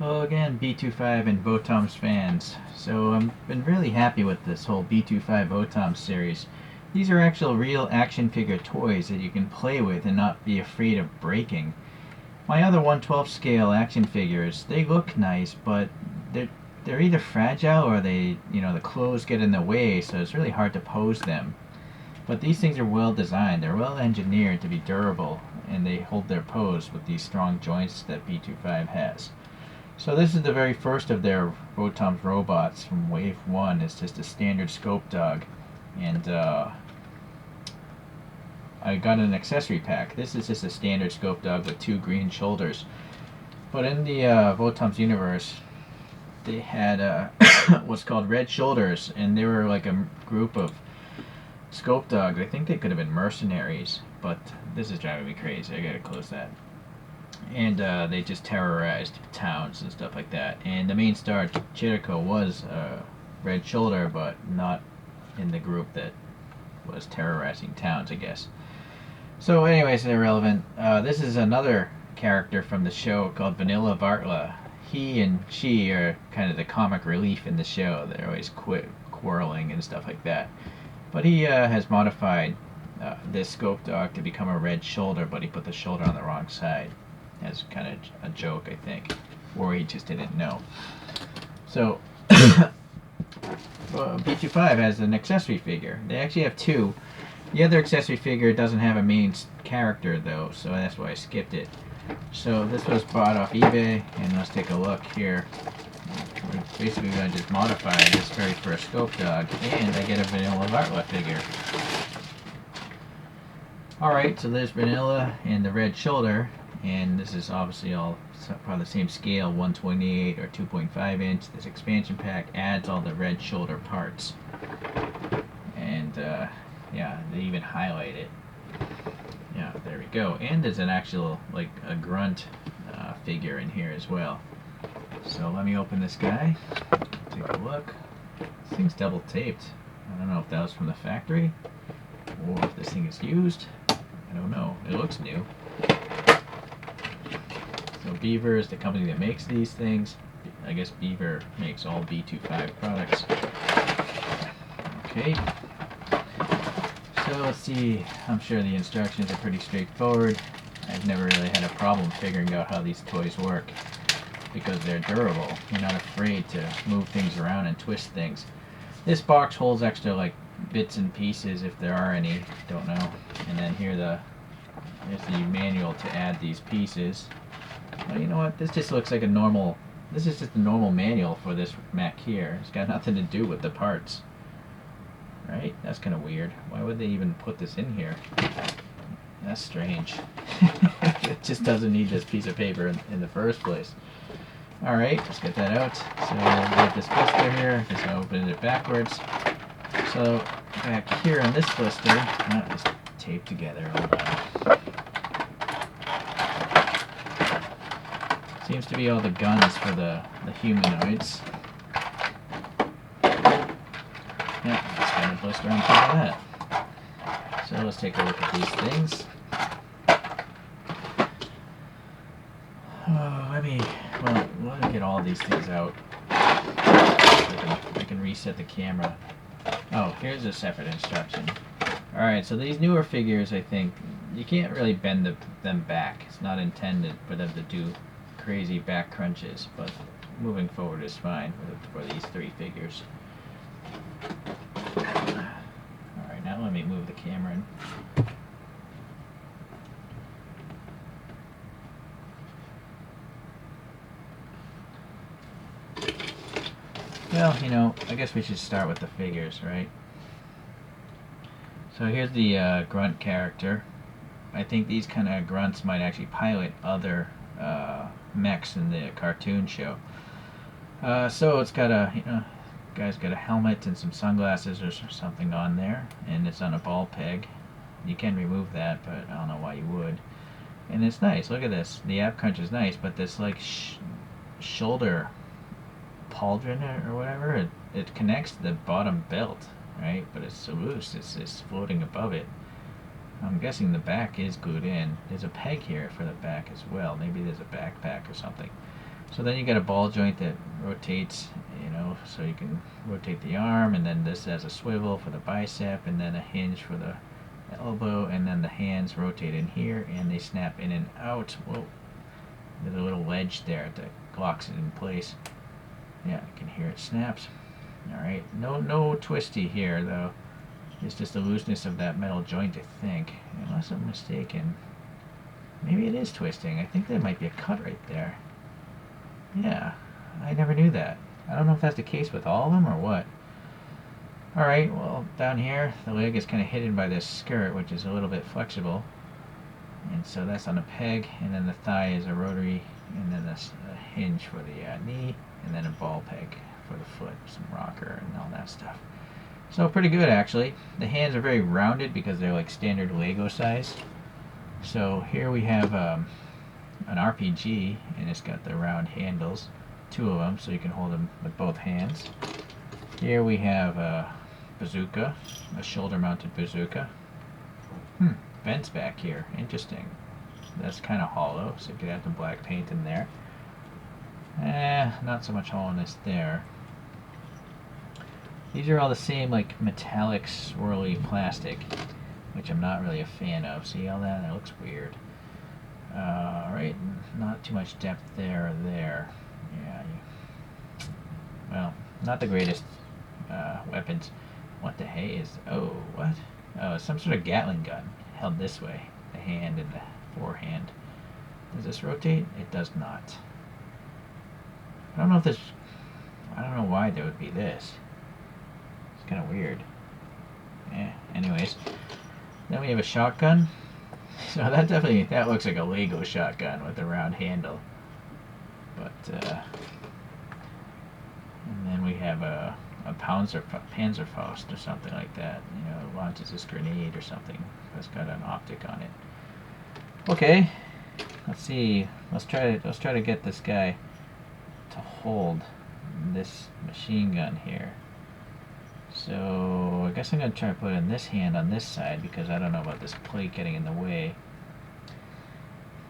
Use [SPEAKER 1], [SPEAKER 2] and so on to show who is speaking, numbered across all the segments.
[SPEAKER 1] Hello again, B2Five and VOTOMS fans. So I've been really happy with this whole B2Five VOTOMS series. These are actual real action figure toys that you can play with and not be afraid of breaking. My other 1/12 scale action figures, they look nice, but they're either fragile or the clothes get in the way, so it's really hard to pose them. But these things are well designed, they're well engineered to be durable, and they hold their pose with these strong joints that B2Five has. So this is the very first of their VOTOMS robots from Wave 1. It's just a standard scope dog. And I got an accessory pack. This is just a standard scope dog with 2 green shoulders. But in the VOTOMS universe, they had what's called red shoulders. And they were like a group of scope dogs. I think they could have been mercenaries. But this is driving me crazy. I gotta close that. And they just terrorized towns and stuff like that. And the main star, Chirico, was Red Shoulder, but not in the group that was terrorizing towns, I guess. So anyways, irrelevant. This is another character from the show called Vanilla Vartla. He and she are kind of the comic relief in the show. They're always quarreling and stuff like that. But he has modified this scope dog to become a Red Shoulder, but he put the shoulder on the wrong side. As kind of a joke, I think, or he just didn't know. So B2Five has an accessory figure. They actually have 2. The other accessory figure doesn't have a main character though, so that's why I skipped it. So this was bought off eBay, and let's take a look here. We're basically going to just modify this very first scope dog, and I get a Vanilla Vartla figure. Alright, so there's Vanilla and the Red Shoulder. And this is obviously all probably the same scale, 128 or 2.5 inch. This expansion pack adds all the Red Shoulder parts. And yeah, they even highlight it. Yeah, there we go. And there's an actual, like, a grunt figure in here as well. So let me open this guy. Take a look. This thing's double taped. I don't know if that was from the factory or if this thing is used. I don't know. It looks new. So Beaver is the company that makes these things. I guess Beaver makes all B2Five products. Okay. So let's see. I'm sure the instructions are pretty straightforward. I've never really had a problem figuring out how these toys work because they're durable. You're not afraid to move things around and twist things. This box holds extra like bits and pieces if there are any. Don't know. And then here's the manual to add these pieces. Well, you know what? This just looks like a normal... This is just a normal manual for this mech here. It's got nothing to do with the parts. Right? That's kind of weird. Why would they even put this in here? That's strange. It just doesn't need this piece of paper in the first place. Alright, let's get that out. So we have this blister here. Just open it backwards. So back here on this blister... it's taped together. Hold on. Seems to be all the guns for the humanoids. Yeah, let's kind of blister on top of that. So let's take a look at these things. Oh, let me get all these things out. I can reset the camera. Oh, here's a separate instruction. Alright, so these newer figures, I think, you can't really bend them back. It's not intended for them to do crazy back crunches, but moving forward is fine for these 3 figures. Alright, now let me move the camera in. Well, you know, I guess we should start with the figures, right? So here's the grunt character. I think these kind of grunts might actually pilot other mechs in the cartoon show. So it's got guy's got a helmet and some sunglasses or something on there, and it's on a ball peg. You can remove that, but I don't know why you would. And it's nice. Look at this. The ab crunch is nice, but this like shoulder pauldron or whatever, it connects to the bottom belt, right? But it's so loose. It's floating above it. I'm guessing the back is glued in. There's a peg here for the back as well. Maybe there's a backpack or something. So then you got a ball joint that rotates, you know, so you can rotate the arm, and then this has a swivel for the bicep, and then a hinge for the elbow, and then the hands rotate in here, and they snap in and out. Whoa, there's a little ledge there that locks it in place. Yeah, I can hear it snaps. Alright, no twisty here though. It's just the looseness of that metal joint, I think. Unless I'm mistaken. Maybe it is twisting. I think there might be a cut right there. Yeah, I never knew that. I don't know if that's the case with all of them or what. Alright, well, down here, the leg is kind of hidden by this skirt, which is a little bit flexible. And so that's on a peg, and then the thigh is a rotary, and then a hinge for the knee, and then a ball peg for the foot, some rocker, and all that stuff. So pretty good, actually. The hands are very rounded because they're like standard Lego size. So here we have an RPG, and it's got the round handles, 2 of them, so you can hold them with both hands. Here we have a bazooka, a shoulder-mounted bazooka. Vents back here, interesting. That's kind of hollow, so you could have the black paint in there. Not so much hollowness there. These are all the same, like, metallic swirly plastic, which I'm not really a fan of. See all that? That looks weird. Right, not too much depth there or there. Yeah, well, not the greatest weapons. What the hey is, oh, what? Oh, some sort of Gatling gun, held this way, the hand and the forehand. Does this rotate? It does not. I don't know if this, I don't know why there would be this. It's kind of weird. Anyways. Then we have a shotgun. So that definitely, that looks like a Lego shotgun with a round handle. But, and then we have a Panzerfaust or something like that. You know, it launches this grenade or something that's got an optic on it. Okay, let's see. Let's try to get this guy to hold this machine gun here. So I guess I'm gonna try to put in this hand on this side because I don't know about this plate getting in the way.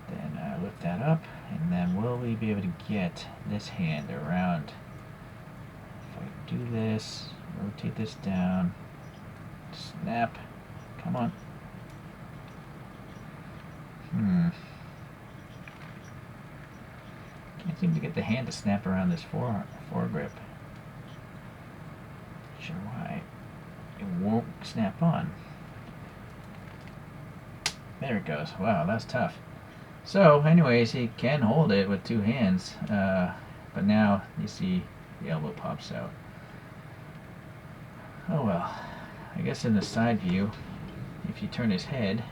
[SPEAKER 1] Then lift that up, and then will we be able to get this hand around? If I do this, rotate this down, snap, come on. Can't seem to get the hand to snap around this foregrip. Sure why. It won't snap on. There it goes. Wow, that's tough. So, anyways, he can hold it with 2 hands, but now you see the elbow pops out. Oh well. I guess in the side view, if you turn his head,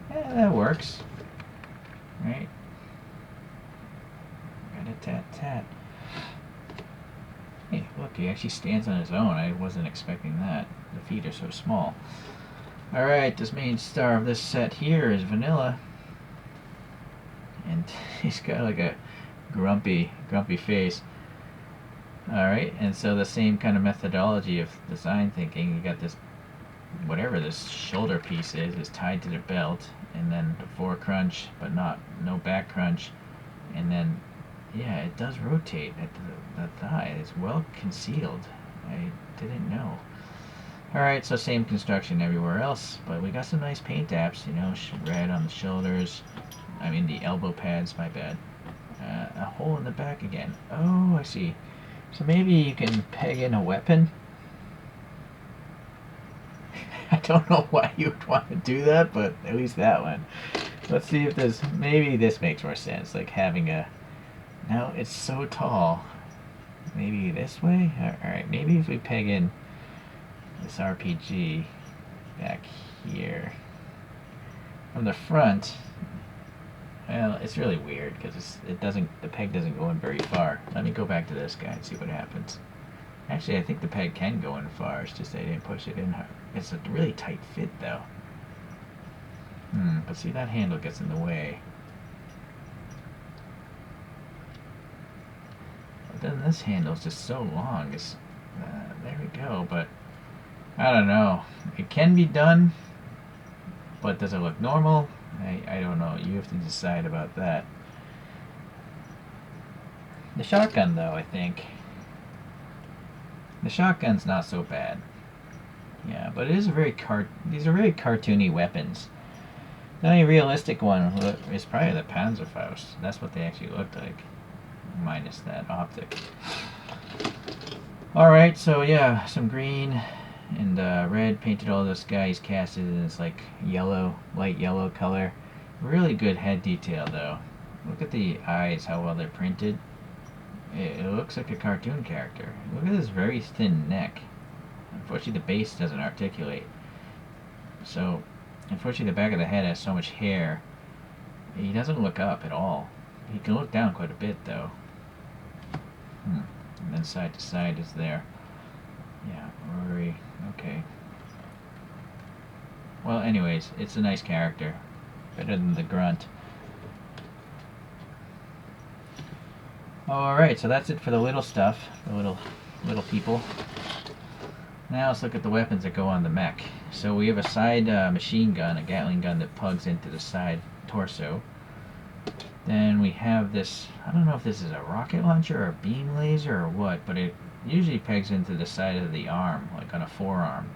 [SPEAKER 1] that works. Right? Rat-a-tat-tat. Hey, look, he actually stands on his own. I wasn't expecting that. The feet are so small. Alright, this main star of this set here is Vanilla. And he's got like a grumpy face. Alright, and so the same kind of methodology of design thinking. You got this, whatever this shoulder piece is tied to the belt, and then the fore crunch, but no back crunch, and then yeah, it does rotate at the thigh. It's well concealed. I didn't know. Alright, so same construction everywhere else, but we got some nice paint apps, you know, red on the shoulders. I mean the elbow pads, my bad. A hole in the back again. Oh, I see. So maybe you can peg in a weapon? I don't know why you would want to do that, but at least that one. Let's see if this, maybe this makes more sense, like having a, no, it's so tall. Maybe this way? Alright, maybe if we peg in this RPG back here. From the front, well, it's really weird because the peg doesn't go in very far. Let me go back to this guy and see what happens. Actually, I think the peg can go in far, it's just I didn't push it in hard. It's a really tight fit though. But see, that handle gets in the way. But then this handle is just so long. It's, there we go, but I don't know. It can be done, but does it look normal? I don't know. You have to decide about that. The shotgun, though, I think. The shotgun's not so bad. Yeah, but it is these are very cartoony weapons. The only realistic one is probably the Panzerfaust. That's what they actually look like, minus that optic. Alright, so yeah, some green and red, painted all those guys casted in this like yellow, light yellow color. Really good head detail though. Look at the eyes, how well they're printed. It looks like a cartoon character. Look at this very thin neck. Unfortunately the base doesn't articulate. So, unfortunately the back of the head has so much hair, he doesn't look up at all. He can look down quite a bit though. And then side to side is there. Yeah, Rory, okay. Well, anyways, it's a nice character. Better than the grunt. Alright, so that's it for the little stuff. The little people. Now let's look at the weapons that go on the mech. So we have a side machine gun, a Gatling gun that plugs into the side torso. Then we have this, I don't know if this is a rocket launcher or a beam laser or what, but it usually pegs into the side of the arm, like on a forearm.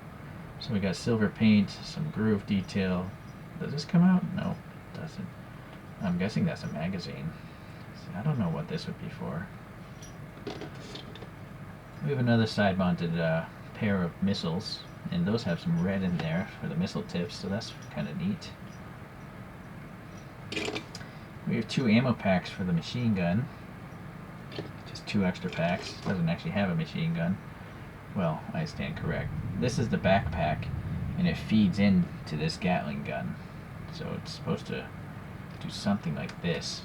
[SPEAKER 1] So we got silver paint, some groove detail. Does this come out? No, it doesn't. I'm guessing that's a magazine. I don't know what this would be for. We have another side-mounted pair of missiles, and those have some red in there for the missile tips, so that's kind of neat. We have 2 ammo packs for the machine gun. Just 2 extra packs. Doesn't actually have a machine gun. Well, I stand correct. This is the backpack, and it feeds into this Gatling gun. So it's supposed to do something like this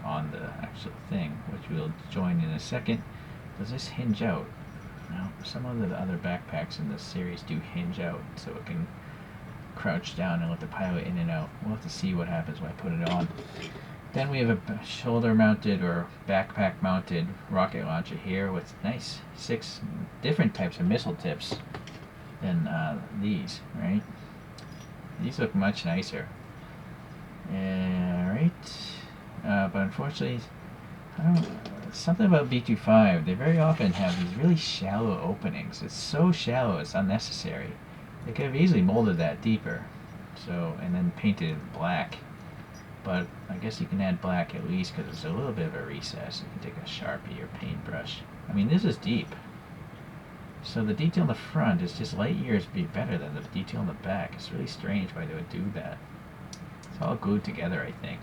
[SPEAKER 1] on the actual thing, which we'll join in a second. Does this hinge out? No, some of the other backpacks in this series do hinge out, so it can crouch down and let the pilot in and out. We'll have to see what happens when I put it on. Then we have a shoulder mounted or backpack mounted rocket launcher here with nice 6 different types of missile tips than these, right? These look much nicer. Right. But unfortunately, something about B2Five, they very often have these really shallow openings. It's so shallow, it's unnecessary. They could have easily molded that deeper, so, and then painted it black. But I guess you can add black at least because there's a little bit of a recess. You can take a Sharpie or paintbrush. I mean, this is deep. So the detail in the front is just light years better than the detail in the back. It's really strange why they would do that. It's all glued together, I think.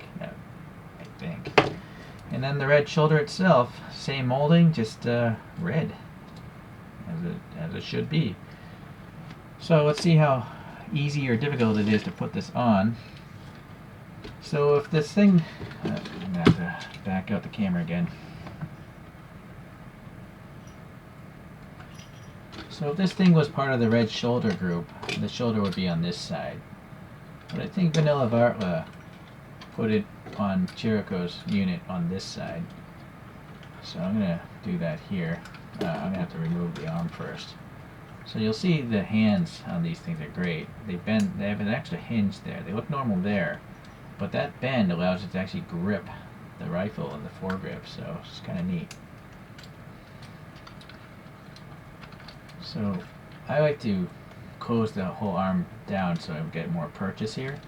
[SPEAKER 1] And then the red shoulder itself, same molding, just red, as it should be. So let's see how easy or difficult it is to put this on. So if this thing, I'm going to have to back out the camera again. So if this thing was part of the red shoulder group, the shoulder would be on this side. But I think Vanilla Vartla put it on Chirico's unit on this side. So I'm going to do that here. I'm going to have to remove the arm first. So you'll see the hands on these things are great. They bend, they have an extra hinge there. They look normal there, but that bend allows it to actually grip the rifle in the foregrip, so it's kind of neat. So I like to close the whole arm down so I get more purchase here,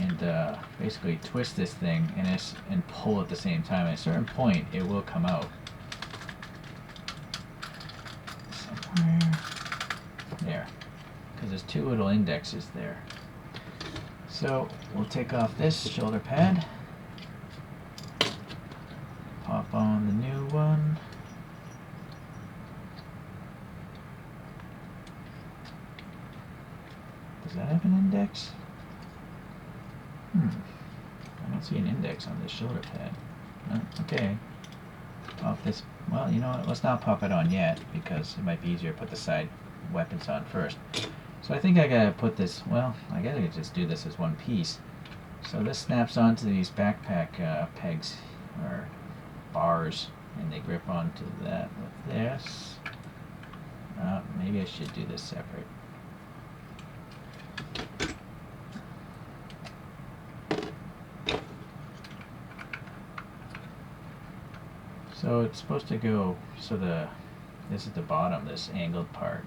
[SPEAKER 1] and basically twist this thing and pull at the same time. At a certain point, it will come out. Somewhere there, because there's 2 little indexes there. So we'll take off this shoulder pad, pop on the new one. Does that have an index? I don't see an index on this shoulder pad. No? Okay. Off this. Well, you know what? Let's not pop it on yet because it might be easier to put the side weapons on first. So I think I gotta put this. Well, I guess I could just do this as one piece. So this snaps onto these backpack pegs or bars, and they grip onto that with this. Maybe I should do this separate. So it's supposed to go, so this is the bottom, this angled part.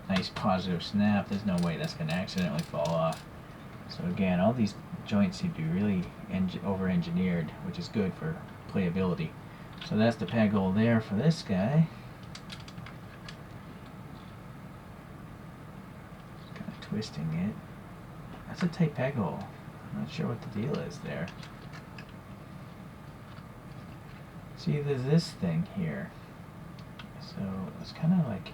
[SPEAKER 1] Nice positive snap. There's no way that's going to accidentally fall off. So again, all these joints seem to be really over-engineered, which is good for playability. So that's the peg hole there for this guy. Just kind of twisting it. That's a tight peg hole. I'm not sure what the deal is there. See, there's this thing here. So it's kind of like,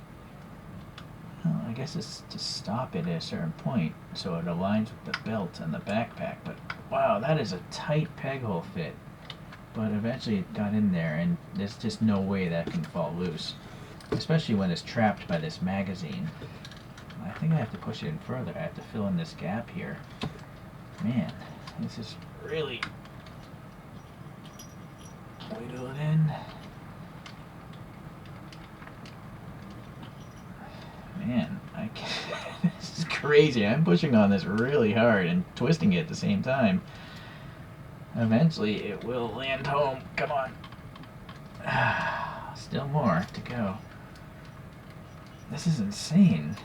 [SPEAKER 1] well, I guess it's to stop it at a certain point so it aligns with the belt and the backpack. But wow, that is a tight peg hole fit. But eventually it got in there, and there's just no way that can fall loose, especially when it's trapped by this magazine. I think I have to push it in further. I have to fill in this gap here. Man, this is really... Wiggle it in. Man, I can't. This is crazy. I'm pushing on this really hard and twisting it at the same time. Eventually it will land home. Come on. Still more to go. This is insane.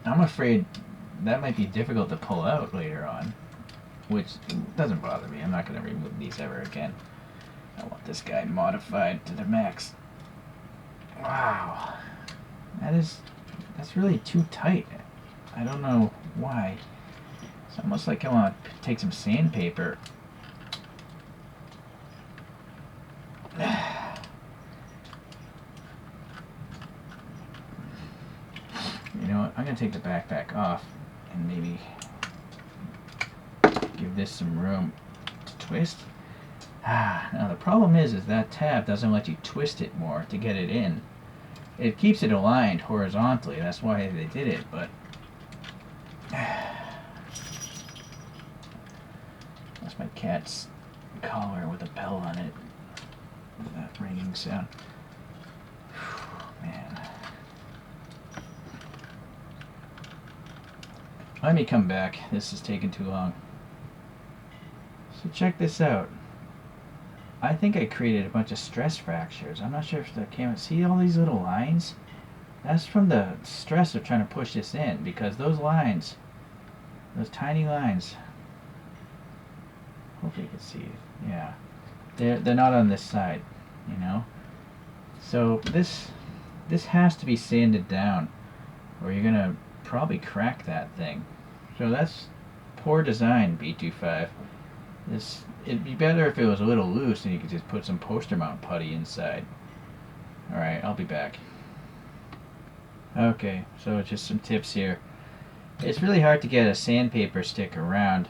[SPEAKER 1] I'm afraid that might be difficult to pull out later on, which doesn't bother me. I'm not going to remove these ever again. I want this guy modified to the max. Wow. That's really too tight. I don't know why. It's almost like I want to take some sandpaper. You know what? I'm going to take the backpack off and maybe give this some room to twist. Now the problem is that tab doesn't let you twist it more to get it in. It keeps it aligned horizontally. That's why they did it, but that's my cat's collar with a bell on it. That ringing sound. Man. Let me come back. This is taking too long. So check this out. I think I created a bunch of stress fractures. I'm not sure if the camera... See all these little lines? That's from the stress of trying to push this in, because those lines, those tiny lines, hopefully you can see it. Yeah. They're not on this side, you know? So this has to be sanded down, or you're going to probably crack that thing. So that's poor design, B2Five. It'd be better if it was a little loose and you could just put some poster mount putty inside. Alright, I'll be back. Okay, so just some tips here. It's really hard to get a sandpaper stick around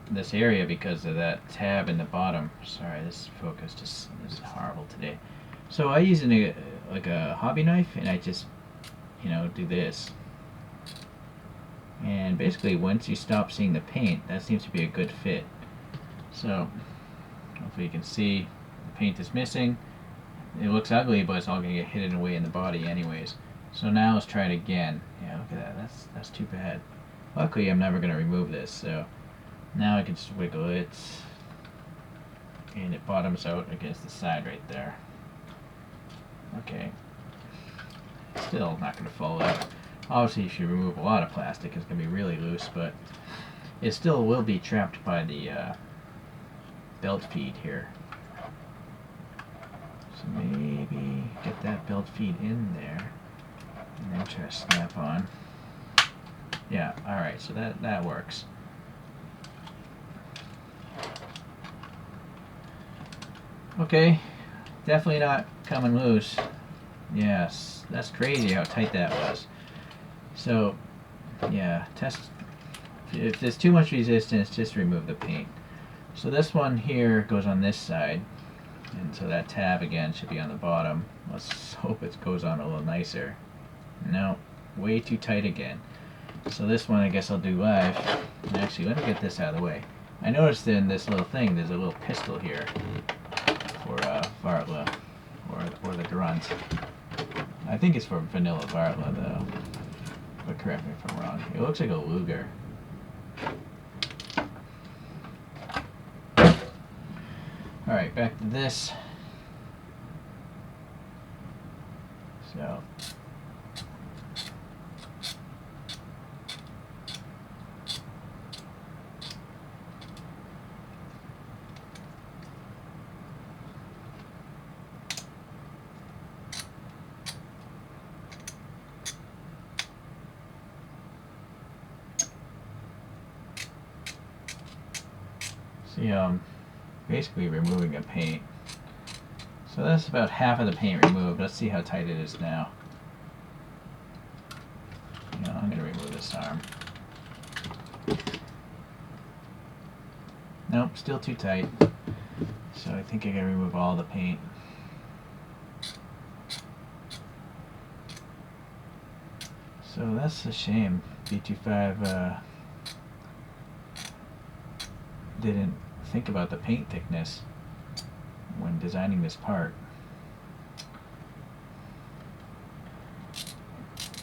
[SPEAKER 1] this area because of that tab in the bottom. Sorry, this focus just is horrible today. So I use like a hobby knife, and I just, you know, do this. And basically once you stop seeing the paint, that seems to be a good fit. So hopefully you can see the paint is missing. It looks ugly, but it's all going to get hidden away in the body anyways. So now let's try it again. Yeah, look at that. That's too bad. Luckily I'm never going to remove this, so now I can just wiggle it, and it bottoms out against the side right there. Okay. Still not going to fall out. Obviously if you remove a lot of plastic, it's going to be really loose, but it still will be trapped by the belt feed here. So maybe get that belt feed in there, and then try to snap on. Yeah, alright, so that works. Okay, definitely not coming loose. Yes, that's crazy how tight that was. So, yeah, test. If there's too much resistance, just remove the paint. So this one here goes on this side, and so that tab again should be on the bottom. Let's hope it goes on a little nicer. No, way too tight again. So this one I guess I'll do live. Actually, let me get this out of the way. I noticed in this little thing there's a little pistol here for Vartla, or the grunt. I think it's for vanilla Vartla though, but correct me if I'm wrong. It looks like a Luger. Alright, back to this. So see, basically removing a paint. So that's about half of the paint removed. Let's see how tight it is now. I'm going to remove this arm. Nope, still too tight. So I think I gotta remove all the paint. So that's a shame. B2Five didn't think about the paint thickness when designing this part.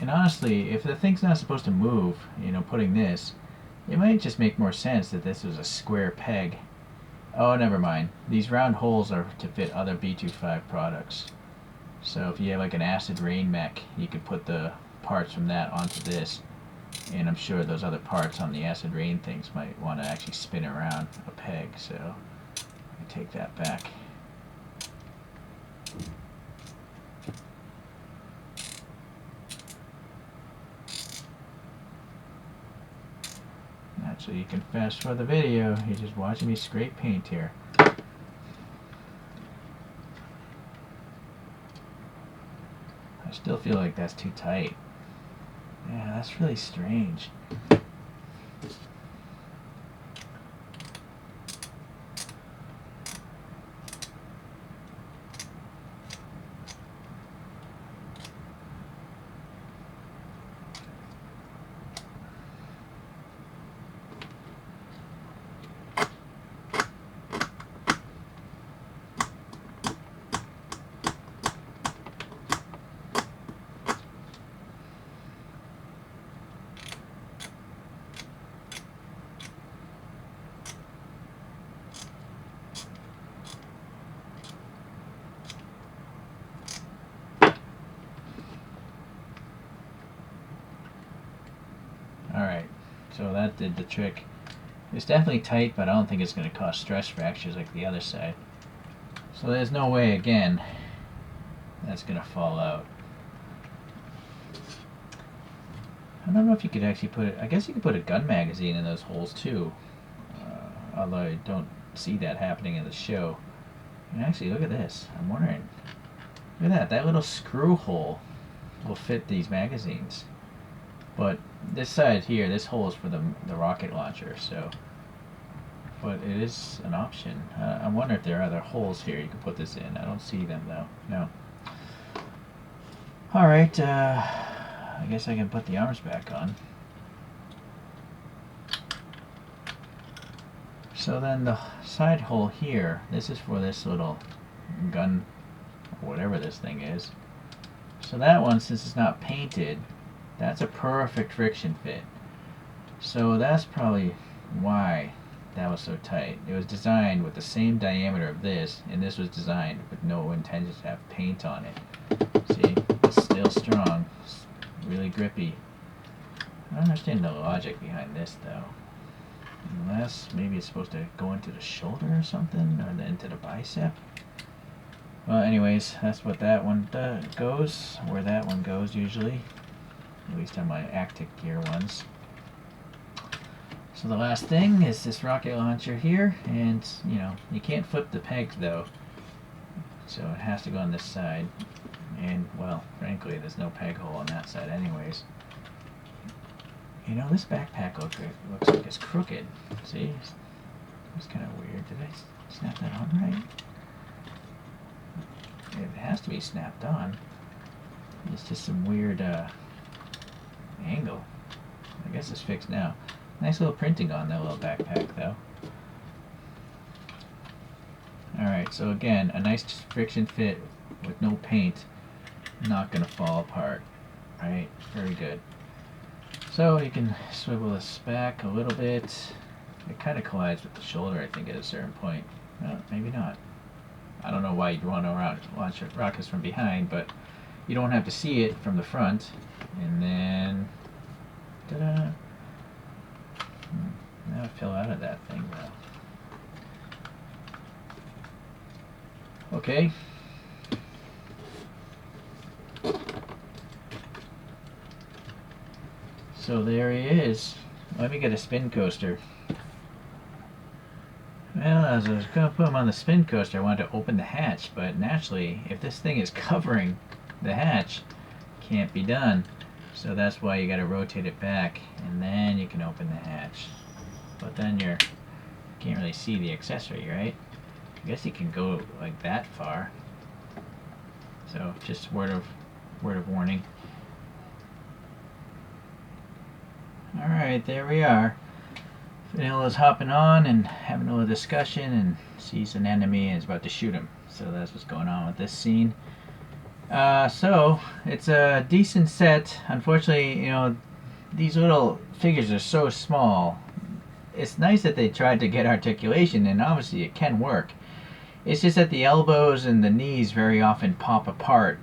[SPEAKER 1] And honestly, if the thing's not supposed to move, putting this, it might just make more sense that this was a square peg. Oh, never mind. These round holes are to fit other B2Five products. So if you have like an acid rain mech, you could put the parts from that onto this. And I'm sure those other parts on the acid rain things might want to actually spin around a peg. So I take that back. So you can fast forward the video. You're just watching me scrape paint here. I still feel like that's too tight. Yeah, that's really strange. Alright, so that did the trick. It's definitely tight, but I don't think it's going to cause stress fractures like the other side. So there's no way, again, that's going to fall out. I don't know if you could actually put it, I guess you could put a gun magazine in those holes too. Although I don't see that happening in the show. And actually, look at this. I'm wondering, look at that little screw hole will fit these magazines. But this side here, this hole is for the rocket launcher, so. But it is an option. I wonder if there are other holes here you can put this in. I don't see them though. No. Alright, I guess I can put the arms back on. So then the side hole here, this is for this little gun, or whatever this thing is. So that one, since it's not painted, that's a perfect friction fit. So that's probably why that was so tight. It was designed with the same diameter of this, and this was designed with no intention to have paint on it. See, it's still strong, it's really grippy. I don't understand the logic behind this though. Unless maybe it's supposed to go into the shoulder or something, or into the bicep. Well, anyways, that's what that one goes, where that one goes usually. At least on my Actic gear ones. So the last thing is this rocket launcher here, and you can't flip the peg though, so it has to go on this side. And well, frankly, there's no peg hole on that side anyways. This backpack looks like it's crooked. See? It's kind of weird. Did I snap that on right? It has to be snapped on. It's just some weird angle. I guess it's fixed now. Nice little printing on that little backpack though. Alright, so again, a nice friction fit with no paint. Not going to fall apart. Right? Very good. So you can swivel this back a little bit. It kind of collides with the shoulder, I think, at a certain point. Maybe not. I don't know why you'd want to launch rockets from behind, but you don't have to see it from the front. And then, ta-da! Now it fell out of that thing though. Okay. So there he is. Let me get a spin coaster. Well, as I was going to put him on the spin coaster, I wanted to open the hatch, but naturally, if this thing is covering the hatch, can't be done. So that's why you got to rotate it back, and then you can open the hatch. But then you can't really see the accessory, right? I guess you can go like that far. So just word of warning. All right, there we are. Vanilla's hopping on and having a little discussion and sees an enemy and is about to shoot him. So that's what's going on with this scene. So it's a decent set. Unfortunately, you know, these little figures are so small. It's nice that they tried to get articulation, and obviously it can work. It's just that the elbows and the knees very often pop apart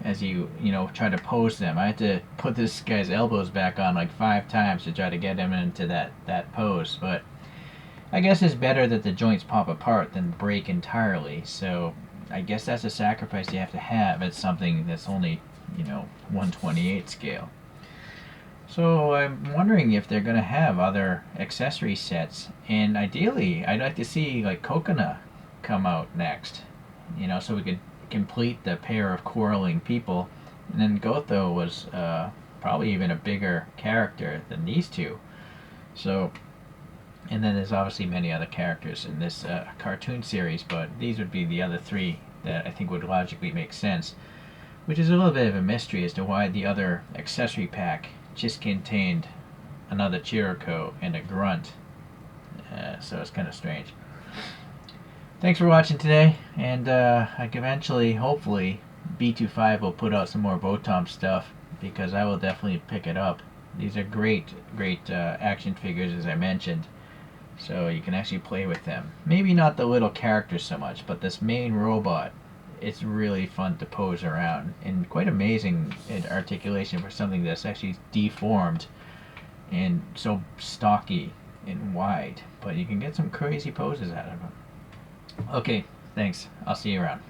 [SPEAKER 1] as you try to pose them. I had to put this guy's elbows back on like 5 times to try to get him into that pose, but I guess it's better that the joints pop apart than break entirely. So I guess that's a sacrifice you have to have at something that's only 1/28 scale. So I'm wondering if they're gonna have other accessory sets, and ideally I'd like to see like Coconut come out next, so we could complete the pair of quarreling people. And then Gotho was probably even a bigger character than these two. So, and then there's obviously many other characters in this cartoon series, but these would be the other 3 that I think would logically make sense, which is a little bit of a mystery as to why the other accessory pack just contained another Chirico and a Grunt. So it's kind of strange. Thanks for watching today, and I can eventually, hopefully, B2Five will put out some more VOTOMS stuff, because I will definitely pick it up. These are great action figures, as I mentioned, so you can actually play with them. Maybe not the little characters so much, but this main robot, it's really fun to pose around, and quite amazing in articulation for something that's actually deformed and so stocky and wide, but you can get some crazy poses out of them. Okay, thanks. I'll see you around.